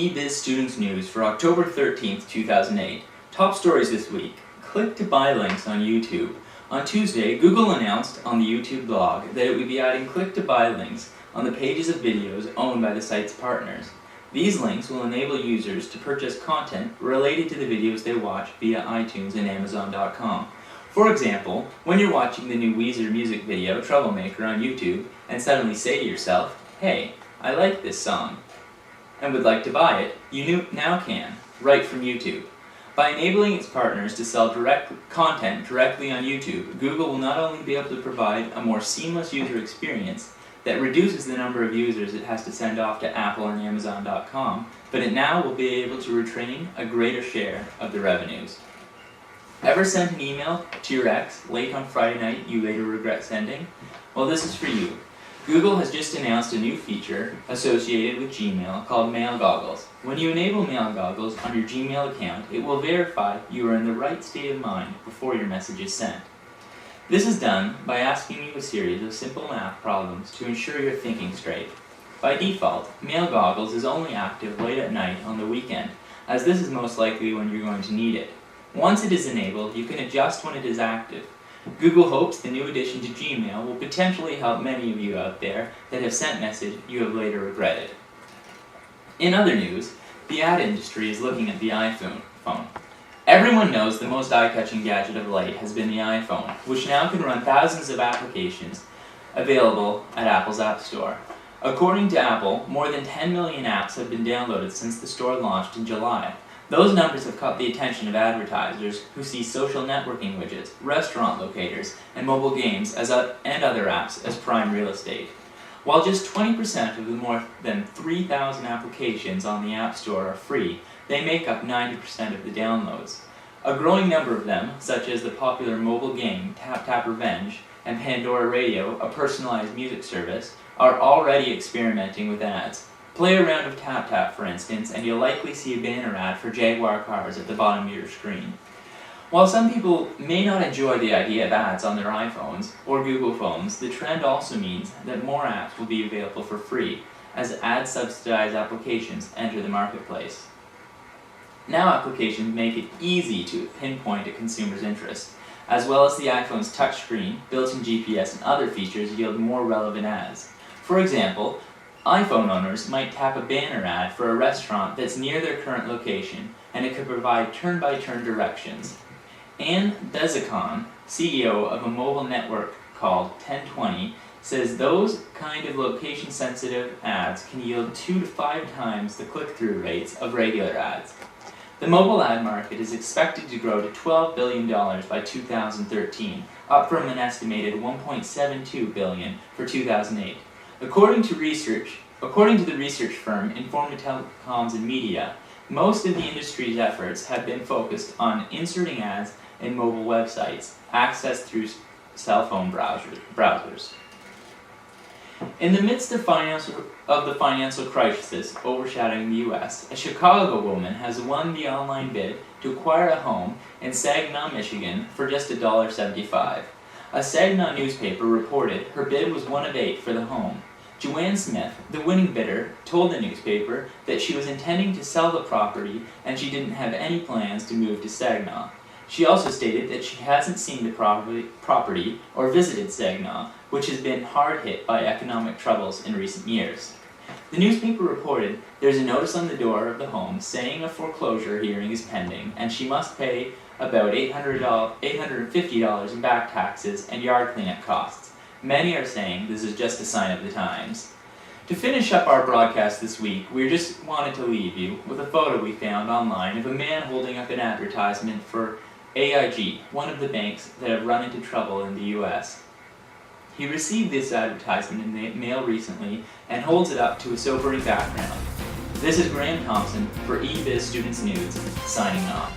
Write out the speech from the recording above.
e.biz Students News for October 13th, 2008. Top stories this week. Click to buy links on YouTube. On Tuesday, Google announced on the YouTube blog that it would be adding click to buy links on the pages of videos owned by the site's partners. These links will enable users to purchase content related to the videos they watch via iTunes and Amazon.com. For example, when you're watching the new Weezer music video, Troublemaker, on YouTube, and suddenly say to yourself, "Hey, I like this song," and would like to buy it, you now can, right from YouTube. By enabling its partners to sell content directly on YouTube, Google will not only be able to provide a more seamless user experience that reduces the number of users it has to send off to Apple and Amazon.com, but it now will be able to retain a greater share of the revenues. Ever sent an email to your ex late on Friday night you later regret sending? Well, this is for you. Google has just announced a new feature associated with Gmail called Mail Goggles. When you enable Mail Goggles on your Gmail account, it will verify you are in the right state of mind before your message is sent. This is done by asking you a series of simple math problems to ensure you're thinking straight. By default, Mail Goggles is only active late at night on the weekend, as this is most likely when you're going to need it. Once it is enabled, you can adjust when it is active. Google hopes the new addition to Gmail will potentially help many of you out there that have sent message you have later regretted. In other news, the ad industry is looking at the iPhone. Everyone knows the most eye-catching gadget of late has been the iPhone, which now can run thousands of applications available at Apple's App Store. According to Apple, more than 10 million apps have been downloaded since the store launched in July. Those numbers have caught the attention of advertisers who see social networking widgets, restaurant locators, and mobile games and other apps as prime real estate. While just 20% of the more than 3,000 applications on the App Store are free, they make up 90% of the downloads. A growing number of them, such as the popular mobile game Tap Tap Revenge and Pandora Radio, a personalized music service, are already experimenting with ads. Play a round of Tap Tap, for instance, and you'll likely see a banner ad for Jaguar cars at the bottom of your screen. While some people may not enjoy the idea of ads on their iPhones or Google phones, the trend also means that more apps will be available for free as ad-subsidized applications enter the marketplace. Now applications make it easy to pinpoint a consumer's interest, as well as the iPhone's touchscreen, built-in GPS, and other features yield more relevant ads. For example, iPhone owners might tap a banner ad for a restaurant that's near their current location, and it could provide turn-by-turn directions. Anne Bezicon, CEO of a mobile network called 1020, says those kind of location-sensitive ads can yield 2 to 5 times the click-through rates of regular ads. The mobile ad market is expected to grow to $12 billion by 2013, up from an estimated $1.72 billion for 2008. According to the research firm Informa Telecoms and Media, most of the industry's efforts have been focused on inserting ads in mobile websites, accessed through cell phone browsers. In the midst of the financial crisis overshadowing the U.S., a Chicago woman has won the online bid to acquire a home in Saginaw, Michigan for just $1.75. A Saginaw newspaper reported her bid was one of 8 for the home. Joanne Smith, the winning bidder, told the newspaper that she was intending to sell the property and she didn't have any plans to move to Saginaw. She also stated that she hasn't seen the property or visited Saginaw, which has been hard hit by economic troubles in recent years. The newspaper reported there's a notice on the door of the home saying a foreclosure hearing is pending and she must pay about $850 in back taxes and yard cleanup costs. Many are saying this is just a sign of the times. To finish up our broadcast this week, we just wanted to leave you with a photo we found online of a man holding up an advertisement for AIG, one of the banks that have run into trouble in the U.S. He received this advertisement in the mail recently and holds it up to a sobering background. This is Graham Thompson for e.biz Students News, signing off.